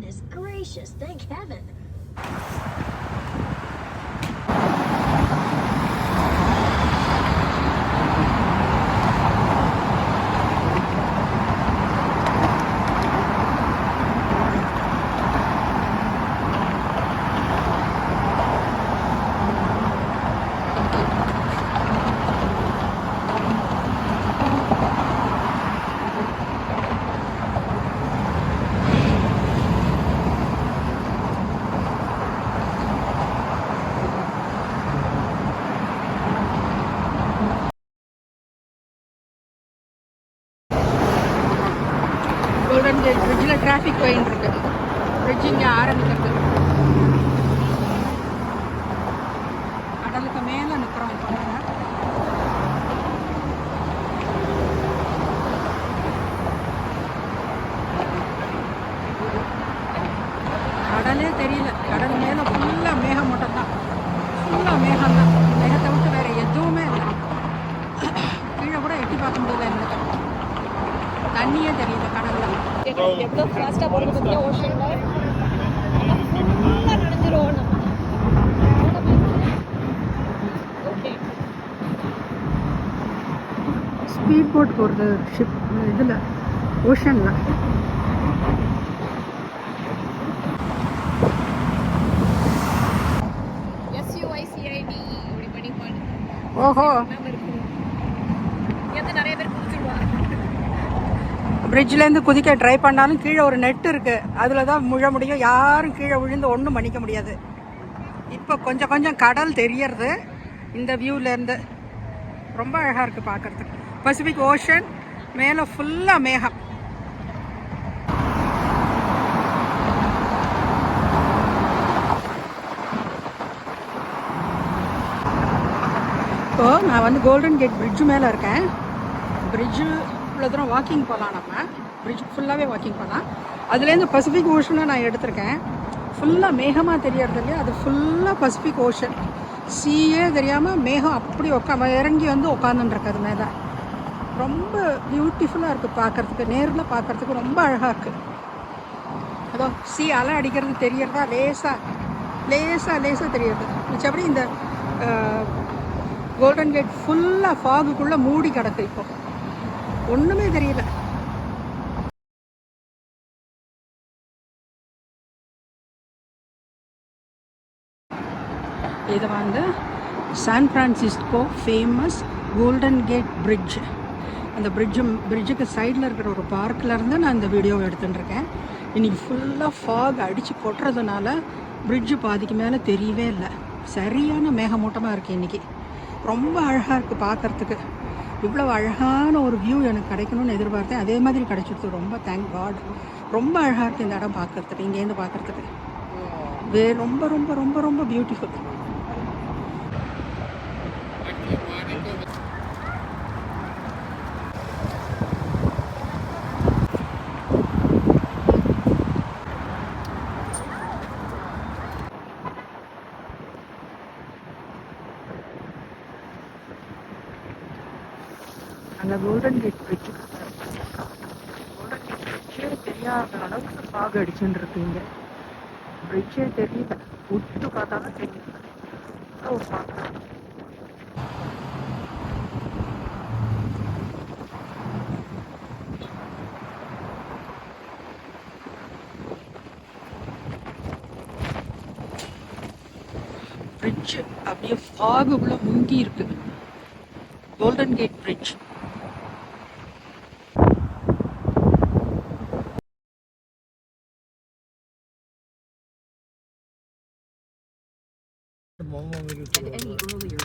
Goodness gracious, thank heaven. Golden gate பிரிட்ஜில் traffic போயின்னு இருக்கு. பிரிட்ஜ் இங்கே ஆரம்பிக்கிறது. கடலுக்கு மேலே நிற்கிறோம் இப்போ. கடலே தெரியல. கடல் மேலே ஃபுல்லாக மேகம் மட்டும் தான். ஃபுல்லாக மேகம் தான். மேகத்தை விட்டு வேறு எதுவுமே இல்லை. கீழே கூட எட்டி பார்க்க முடியல. எனக்கு தண்ணியே தெரியல கடல்ல. எவ்வளோ ஃபாஸ்ட்டாக போகிறது பார்த்தீங்கன்னா ஓஷனில் ஃபுல்லாக நனைஞ்சிரும் நம்ம. ஓகே, ஸ்பீட் போட் போகிறது ஷிப் இதில் ஓஷனில். SUICID அப்படி படிப்பாங்க. ஓஹோ, நிறைய பேர் குதிச்சிருவாங்க. பிரிட்ஜ்லேருந்து குதிக்க ட்ரை பண்ணாலும் கீழே ஒரு நெட் இருக்குது, அதில் தான் முழ முடியும். யாரும் கீழே விழுந்து ஒன்றும் பண்ணிக்க முடியாது. இப்போ கொஞ்சம் கொஞ்சம் கடல் தெரியறது இந்த வியூலேருந்து. ரொம்ப அழகாக இருக்குது பார்க்குறதுக்கு. பசிபிக் ஓஷன், மேலே ஃபுல்லாக மேகம். இப்போது நான் வந்து கோல்டன் கேட் பிரிட்ஜு மேலே இருக்கேன். பிரிட்ஜு இவ்வளோ தூரம் வாக்கிங் போகலாம். நம்ம பிரிட்ஜ் ஃபுல்லாகவே வாக்கிங் போகலாம். அதுலேருந்து பசிபிக் ஓஷனை நான் எடுத்திருக்கேன். ஃபுல்லாக மேகமாக தெரியறது இல்லையா, அது ஃபுல்லாக பசிபிக் ஓஷன். சீயே தெரியாமல் மேகம் அப்படி இறங்கி வந்து உட்காந்துருக்கு அது மேலே. ரொம்ப பியூட்டிஃபுல்லாக இருக்குது பார்க்குறதுக்கு. நேரில் பார்க்குறதுக்கு ரொம்ப அழகாக இருக்குது. அதோ சீ அலை அடிக்கிறது தெரியறதா, லேசாக தெரியறது. மிச்சப்படி இந்த கோல்டன் கேட் ஃபுல்லாக ஃபாகுக்குள்ளே மூடி கிடக்கு. இப்போ ஒன்றுமே தெரியல. இது வந்து San Francisco famous Golden Gate bridge. அந்த பிரிட்ஜுக்கு சைடில் இருக்கிற ஒரு பார்க்கிலேருந்து நான் இந்த வீடியோவை எடுத்துட்டுருக்கேன். இன்றைக்கி ஃபுல்லாக ஃபாக் அடித்து கொட்டுறதுனால பிரிட்ஜு பாதிக்கு மேலே தெரியவே இல்லை. சரியான மேகமூட்டமாக இருக்குது இன்றைக்கி. ரொம்ப அழகாக இருக்குது பார்க்குறதுக்கு. இவ்வளோ அழகான ஒரு வியூ எனக்கு கிடைக்கணும்னு எதிர்பார்த்தேன். அதே மாதிரி கிடைச்சிடுது. ரொம்ப தேங்க் காட். ரொம்ப அழகாக இருக்குது இந்த இடம் பார்க்குறதுக்கு. இங்கேருந்து பார்க்குறதுக்கு ரொம்ப ரொம்ப ரொம்ப ரொம்ப பியூட்டிஃபுல். அந்த கோல்டன் கேட் பிரிட்ஜு தெரியாத அளவுக்கு ஃபாக் அடிச்சுட்டு இருக்கு. இங்கே பிரிட்ஜே தெரியல, உத்து பார்த்தா தான் தெரியல. பிரிட்ஜ் அப்படியே ஃபாகுக்குள்ள முங்கி இருக்கு. Golden Gate bridge. At any earlier